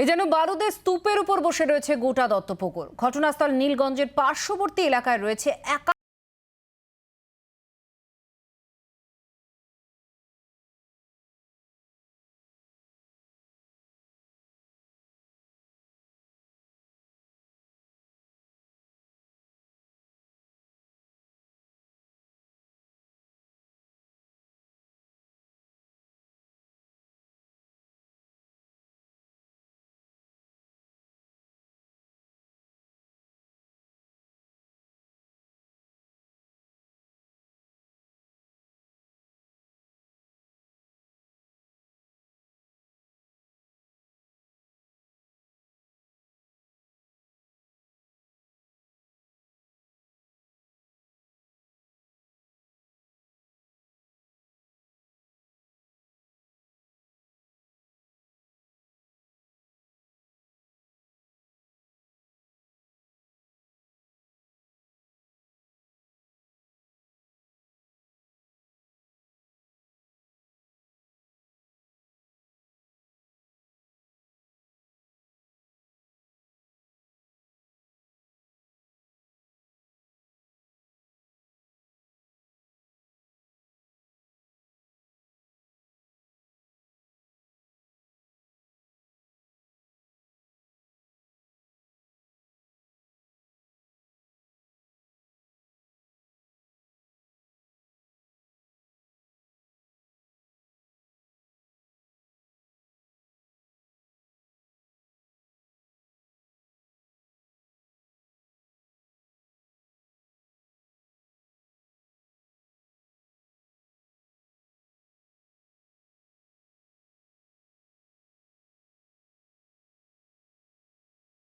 এ যেন বারুদের স্তূপের উপর বসে রয়েছে গোটা দত্তপুকুর। ঘটনাস্থল নীলগঞ্জের পার্শ্ববর্তী এলাকায় রয়েছে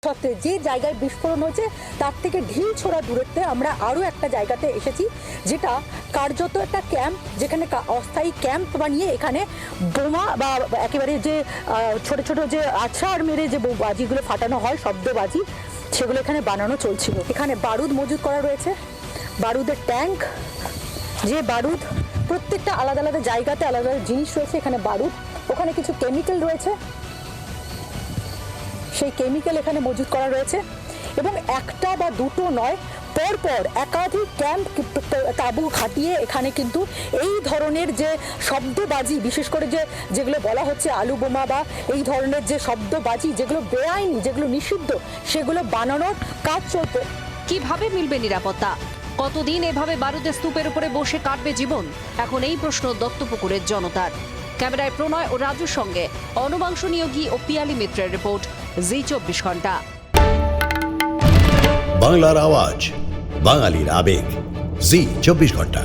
সত্ত্বে যে জায়গায় বিস্ফোরণ হয়েছে তার থেকে ঢিল ছোড়া দূরত্বে আমরা আরও একটা জায়গাতে এসেছি, যেটা কার্যত একটা ক্যাম্প, যেখানে অস্থায়ী ক্যাম্প বানিয়ে এখানে বোমা বা একেবারে যে ছোট ছোট যে আছাড় মেরে যে বাজিগুলো ফাটানো হয়, শব্দবাজি, সেগুলো এখানে বানানো চলছিল। এখানে বারুদ মজুত করা রয়েছে, বারুদের ট্যাঙ্ক, যে বারুদ প্রত্যেকটা আলাদা আলাদা জায়গাতে আলাদা আলাদা জিনিস রয়েছে। এখানে বারুদ, ওখানে কিছু কেমিক্যাল রয়েছে, সেই কেমিক্যাল এখানে মজুত করা রয়েছে। এবং একটা বা দুটো নয়, পরপর একাধিক ক্যাম্প তাঁবু খাটিয়ে এখানে কিন্তু এই ধরনের যে শব্দবাজি, বিশেষ করে যেগুলো বলা হচ্ছে আলু বোমা বা এই ধরনের যে শব্দবাজি, যেগুলো বেআইনি, যেগুলো নিষিদ্ধ, সেগুলো বানানোর কাজ চলছে। কিভাবে মিলবে নিরাপত্তা? কতদিন এভাবে বারুদের স্তূপের উপরে বসে কাটবে জীবন? এখন এই প্রশ্ন দত্তপুকুরের জনতার। ক্যামেরায় প্রণয় ও রাজুর সঙ্গে অনুবাংশ নিয়োগী ও পিয়ালি মিত্রের রিপোর্ট, জি 24 ঘন্টা। বাংলার আওয়াজ, বাঙালির আবেগ, জি 24 ঘন্টা।